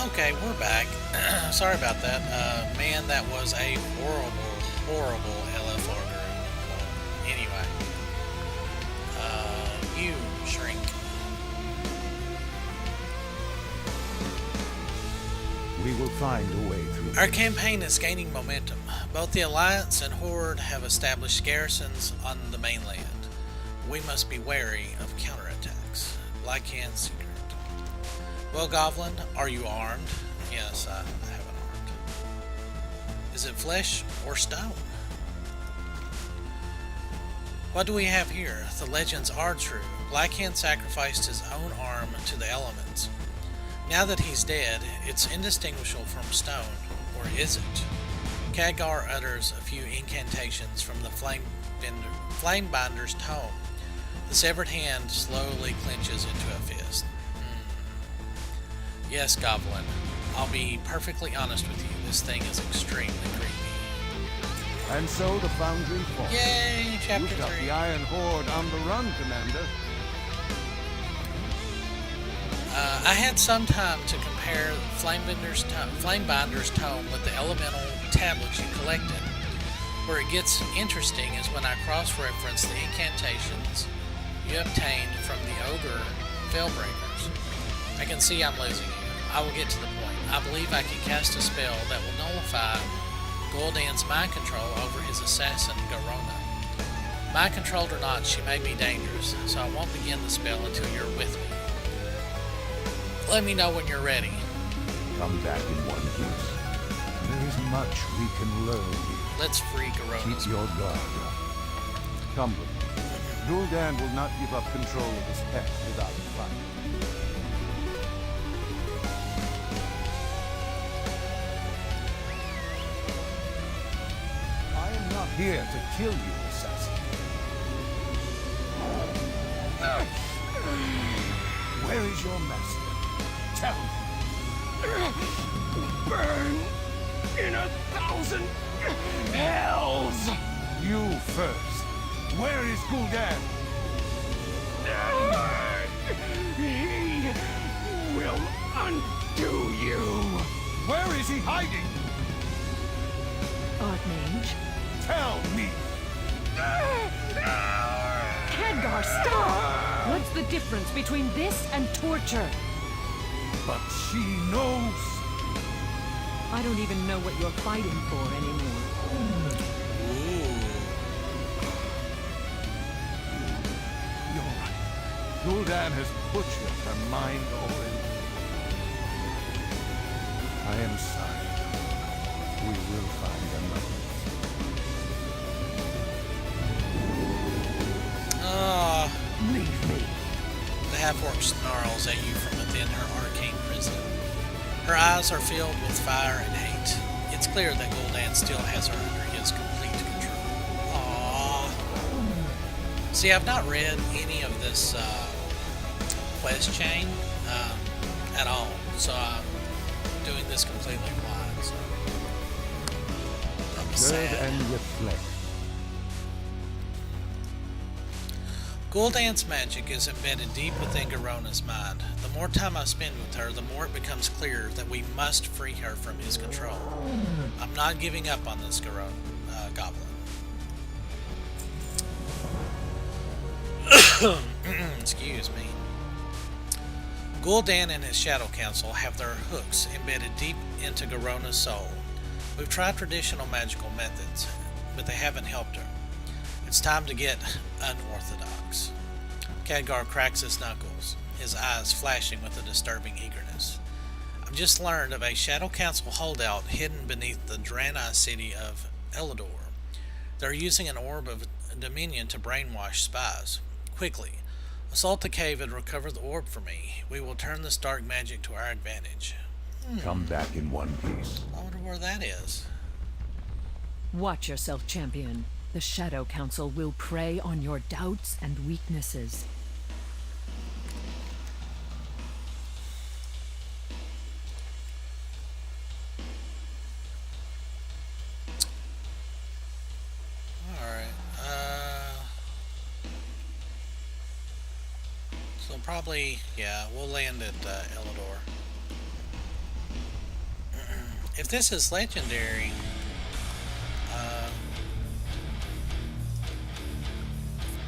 Okay, we're back. Sorry about that. Man, that was a horrible, horrible LFR group. Anyway, you shrink. We will find a way through. Our campaign is gaining momentum. Both the Alliance and Horde have established garrisons on the mainland. We must be wary of counterattacks. Black Hand Secret. Well, Goblin, are you armed? Yes, I have an armed. Is it flesh or stone? What do we have here? The legends are true. Blackhand sacrificed his own arm to the elements. Now that he's dead, it's indistinguishable from stone, or is it? Khadgar utters a few incantations from the Flamebinder's tome. The severed hand slowly clenches into a fist. Yes, Goblin. I'll be perfectly honest with you. This thing is extremely creepy. And so the Foundry falls. Yay, Chapter You've got 3. the Iron Horde on the run, Commander. I had some time to compare Flamebinder's tome with the elemental tablets you collected. Where it gets interesting is when I cross-reference the incantations you obtained from the Ogre Fellbreakers. I can see I'm losing you. I will get to the point. I believe I can cast a spell that will nullify Gul'dan's mind control over his assassin, Garona. Mind controlled or not, she may be dangerous, so I won't begin the spell until you're with me. Let me know when you're ready. Come back in one piece. There is much we can learn here. Let's free Garona. Keep your guard up. Come with me. Gul'dan will not give up control of his pet without a fight. Here to kill you, assassin. Where is your master? Tell me. Burn in 1,000 hells! You first. Where is Gul'dan? He will undo you. Where is he hiding? Archmage. Tell me! Khadgar, stop! What's the difference between this and torture? But she knows. I don't even know what you're fighting for anymore. You're right. Gul'dan has butchered her mind already. I am sorry. We will find another. Leave me. The half-orc snarls at you from within her arcane prison. Her eyes are filled with fire and hate. It's clear that Gul'dan still has her under his complete control. Aww. See, I've not read any of this quest chain at all, so I'm doing this completely blind. So I'm sad. And reflect. Gul'dan's magic is embedded deep within Garona's mind. The more time I spend with her, the more it becomes clear that we must free her from his control. I'm not giving up on this goblin. Excuse me. Gul'dan and his Shadow Council have their hooks embedded deep into Garona's soul. We've tried traditional magical methods, but they haven't helped her. It's time to get unorthodox. Khadgar cracks his knuckles, his eyes flashing with a disturbing eagerness. I've just learned of a Shadow Council holdout hidden beneath the Draenei city of Elador. They're using an orb of dominion to brainwash spies. Quickly, assault the cave and recover the orb for me. We will turn this dark magic to our advantage. Come back in one piece. I wonder where that is. Watch yourself, champion. The Shadow Council will prey on your doubts and weaknesses. Alright, so probably, yeah, we'll land at Elador. if this is legendary,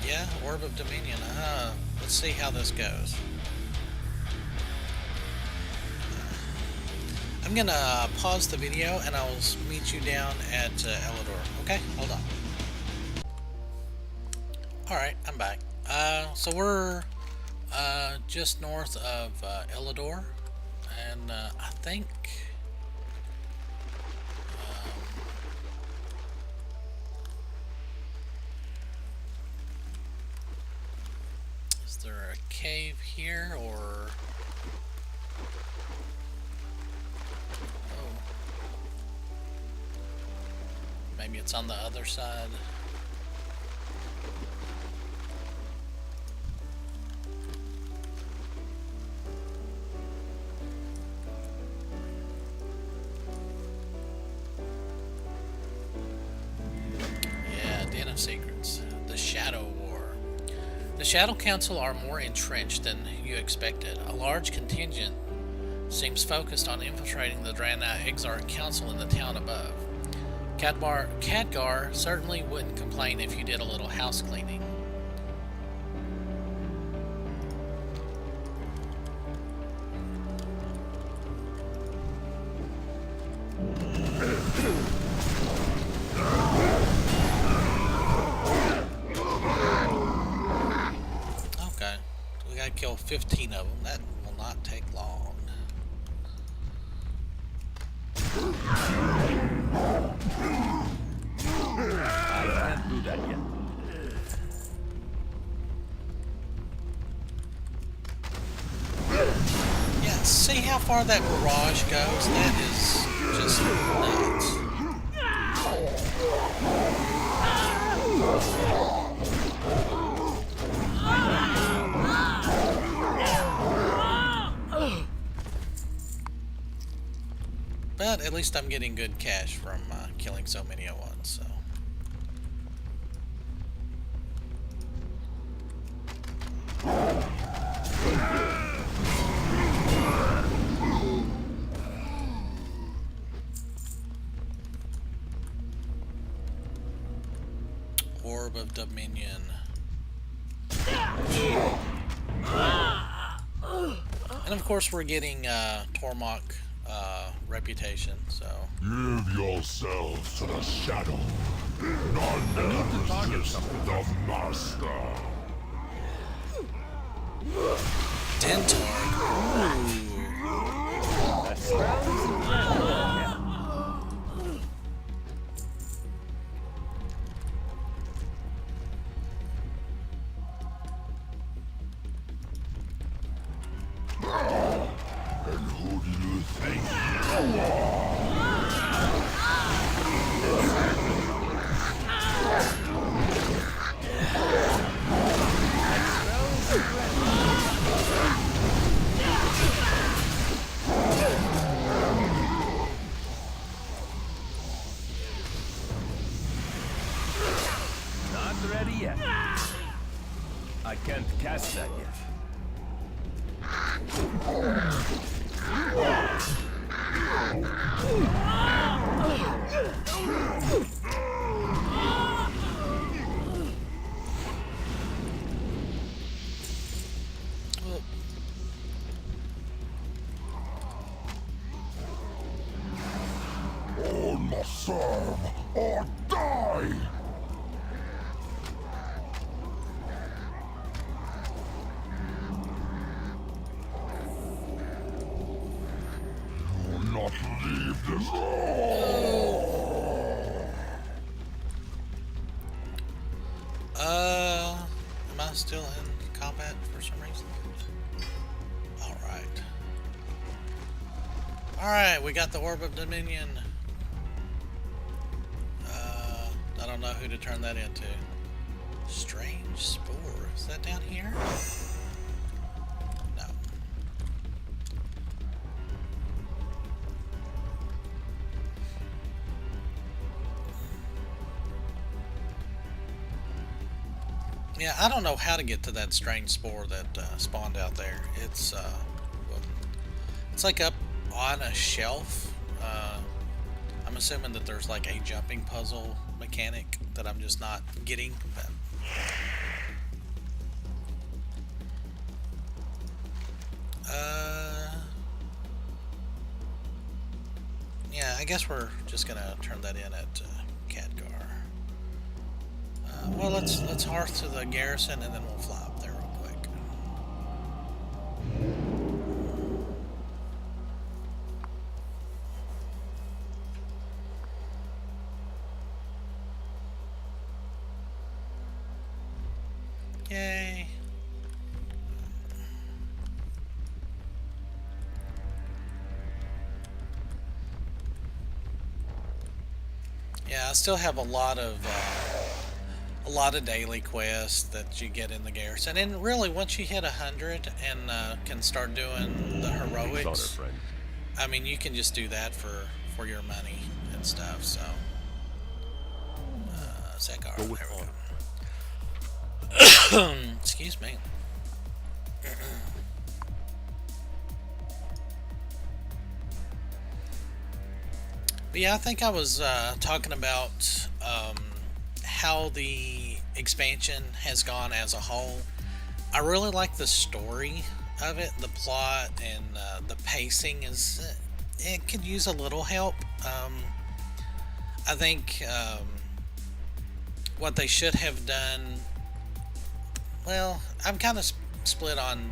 yeah, Orb of Dominion. Let's see how this goes. I'm gonna pause the video and I will meet you down at Elidor. Okay, hold on. Alright, I'm back. So we're just north of Elidor, and I think is there a cave here, or maybe it's on the other side? Yeah, Den of Secrets. The Shadow War. The Shadow Council are more entrenched than you expected. A large contingent seems focused on infiltrating the Draenei Exarch Council in the town above. Khadgar certainly wouldn't complain if you did a little house cleaning. Okay, we gotta kill 15 of them. That will not take long. I can't do that yet. Yeah, see how far that barrage goes? That is just nuts. But at least I'm getting good cash from killing so many at once, so. Orb of Dominion. And of course we're getting Tormach reputation, so. Give yourselves to the shadow. None resist the master. Dentark. And who do you think you are? Not ready yet. I can't cast that yet. All must serve or die! Do not leave this. Am I still in combat for some reason? Alright. Alright, we got the Orb of Dominion. I don't know who to turn that into. Strange Spore. Is that down here? No. Yeah, I don't know how to get to that strange spore that spawned out there. It's like up on a shelf I'm assuming that there's like a jumping puzzle mechanic that I'm just not getting. But yeah, I guess we're just gonna turn that in at Khadgar. Well, let's hearth to the garrison and then we'll fly up there real quick. Yay. Yeah, I still have a lot of daily quests that you get in the garrison, and really once you hit 100 and can start doing the heroics, I mean you can just do that for your money and stuff. So Sekar, there we go. Excuse me. But yeah, I think I was talking about how the expansion has gone as a whole. I really like the story of it, the plot, and the pacing is it could use a little help. I think what they should have done. Well, I'm kind of split on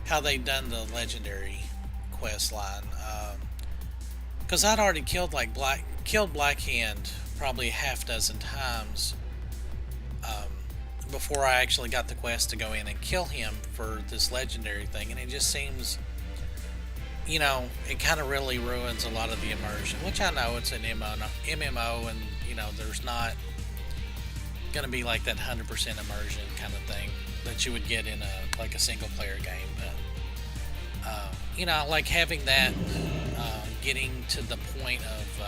how they done the legendary quest line. Because I'd already killed Blackhand probably a half dozen times before I actually got the quest to go in and kill him for this legendary thing, and it just seems, you know, it kind of really ruins a lot of the immersion, which I know it's an MMO and, you know, there's not going to be like that 100% immersion kind of thing that you would get in a single player game, but you know, like having that getting to the point of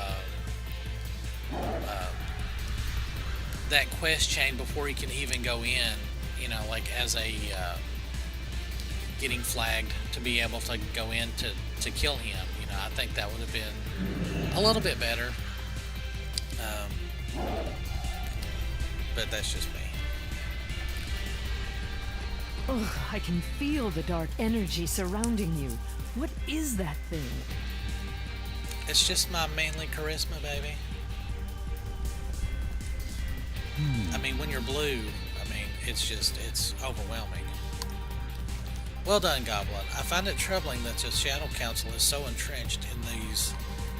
that quest chain before you can even go in, you know, like as a getting flagged to be able to go in to kill him, you know, I think that would have been a little bit better, but that's just me. Ugh, I can feel the dark energy surrounding you. What is that thing? It's just my manly charisma, baby. I mean, when you're blue, I mean, it's overwhelming. Well done, Goblin. I find it troubling that the Shadow Council is so entrenched in these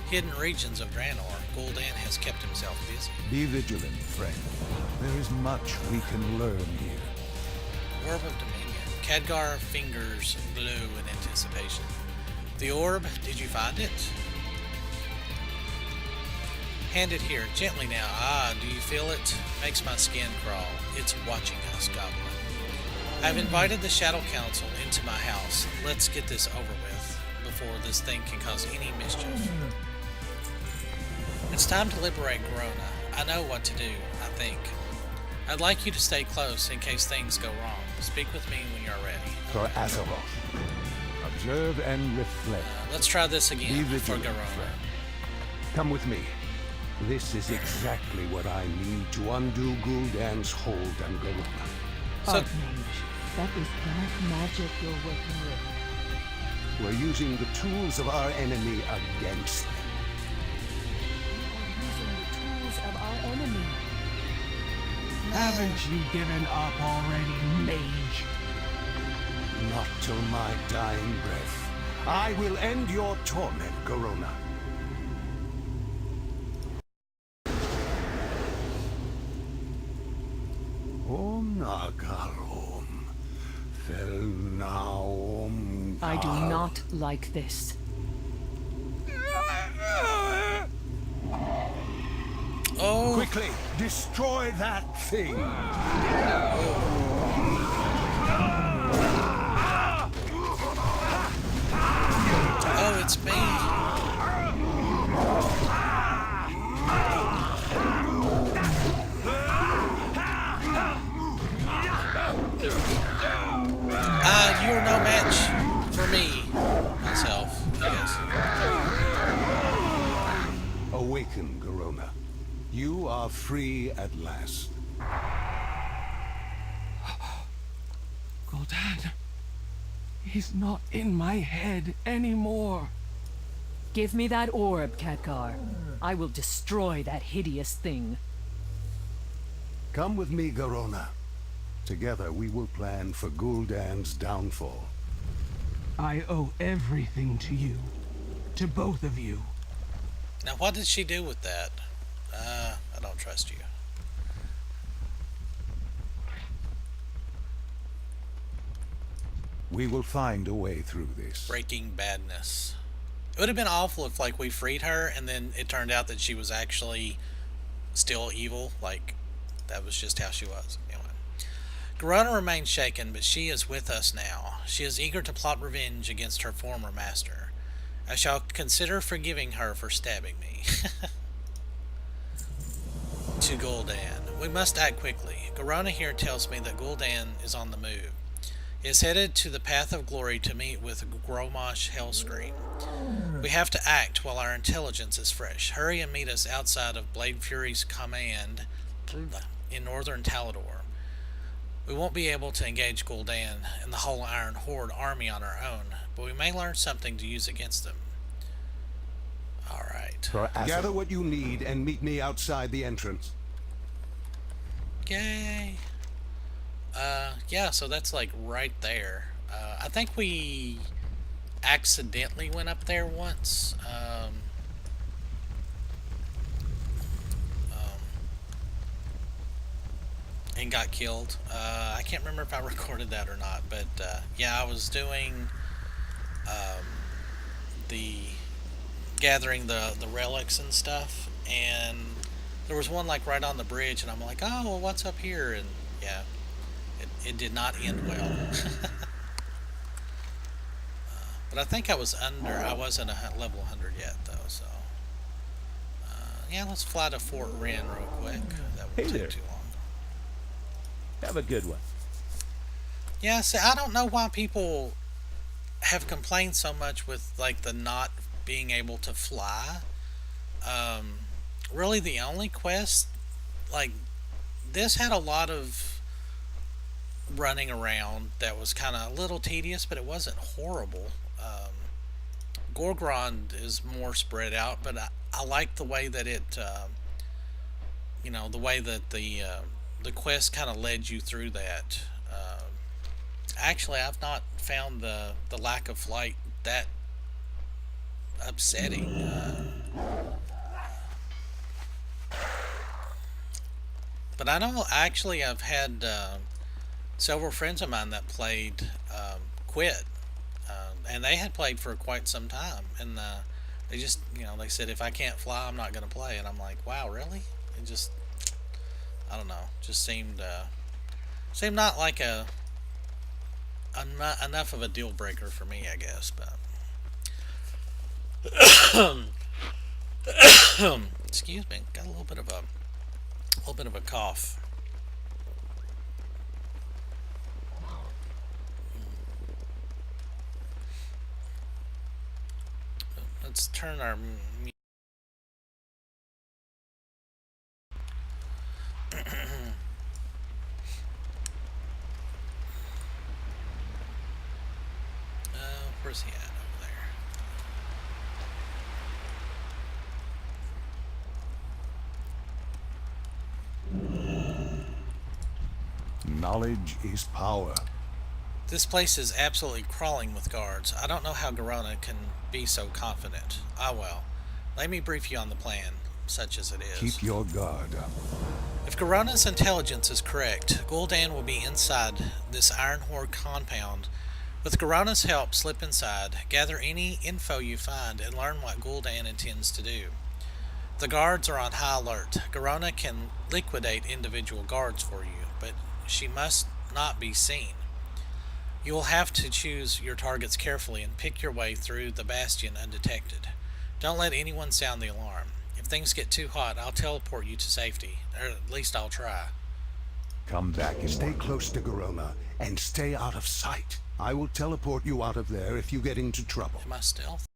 hidden regions of Draenor. Gul'dan has kept himself busy. Be vigilant, friend. There is much we can learn here. Orb of Dominion. Khadgar fingers blue in anticipation. The orb, did you find it? Hand it here, gently now. Ah, do you feel it? Makes my skin crawl. It's watching us, Goblin. I've invited the Shadow Council into my house. Let's get this over with before this thing can cause any mischief. It's time to liberate Garona. I know what to do, I think. I'd like you to stay close in case things go wrong. Speak with me when you're ready. For Azeroth. Observe and reflect. Let's try this Be again for vigilant, Garona. friend. Come with me. This is exactly what I need to undo Gul'dan's hold on Garona. So, Archmage, that is black magic you're working with. We're using the tools of our enemy against them. Using the tools of our enemy. Haven't you given up already, mage? Not till my dying breath. I will end your torment, Garona. Om Nagarom. Felnaom. I do not like this. oh, Quickly, destroy that thing. oh, it's me. You're no match for me, myself, I guess. mistaken, Garona. You are free at last. Gul'dan, he's not in my head anymore. Give me that orb, Khadgar. I will destroy that hideous thing. Come with me, Garona. Together we will plan for Gul'dan's downfall. I owe everything to you. To both of you. Now, what did she do with that? I don't trust you. We will find a way through this. Breaking badness. It would have been awful if, like, we freed her and then it turned out that she was actually still evil. Like, that was just how she was. Anyway. Garona remains shaken, but she is with us now. She is eager to plot revenge against her former master. I shall consider forgiving her for stabbing me. To Gul'dan. We must act quickly. Garona here tells me that Gul'dan is on the move. He is headed to the Path of Glory to meet with Gromosh Hellscream. We have to act while our intelligence is fresh. Hurry and meet us outside of Blade Fury's command in northern Talador. We won't be able to engage Gul'dan and the whole Iron Horde army on our own, but we may learn something to use against them. Alright. Gather what you need and meet me outside the entrance. Yay! Yeah, so that's like right there. I think we accidentally went up there once. And got killed. I can't remember if I recorded that or not, but yeah, I was doing the gathering the relics and stuff, and there was one like right on the bridge, and I'm like, oh, well, what's up here? And yeah, it did not end well. But I think I was under. I wasn't a level 100 yet, though. So yeah, let's fly to Fort Wren real quick. That won't take there. too long. Have a good one. Yeah, see, I don't know why people have complained so much with like the not being able to fly. Really, the only quest like this had a lot of running around that was kind of a little tedious, but it wasn't horrible. Gorgrond is more spread out, but I like the way that it, you know, the way that the quest kind of led you through that. Actually, I've not found the lack of flight that upsetting. But I know actually I've had several friends of mine that played quit, and they had played for quite some time, and they just, you know, they said, if I can't fly, I'm not going to play. And I'm like, wow, really? It just, I don't know, just seemed not like enough of a deal breaker for me, I guess. But excuse me, got a little bit of a cough. Let's turn our where's he at over there? Knowledge is power. This place is absolutely crawling with guards. I don't know how Garona can be so confident. Ah well. Let me brief you on the plan, such as it is. Keep your guard up. If Garona's intelligence is correct, Gul'dan will be inside this Iron Horde compound. With Garona's help, slip inside, gather any info you find, and learn what Gul'dan intends to do. The guards are on high alert. Garona can liquidate individual guards for you, but she must not be seen. You will have to choose your targets carefully and pick your way through the bastion undetected. Don't let anyone sound the alarm. If things get too hot, I'll teleport you to safety, or at least I'll try. Come back and stay close to Garona and stay out of sight. I will teleport you out of there if you get into trouble. Am I stealth?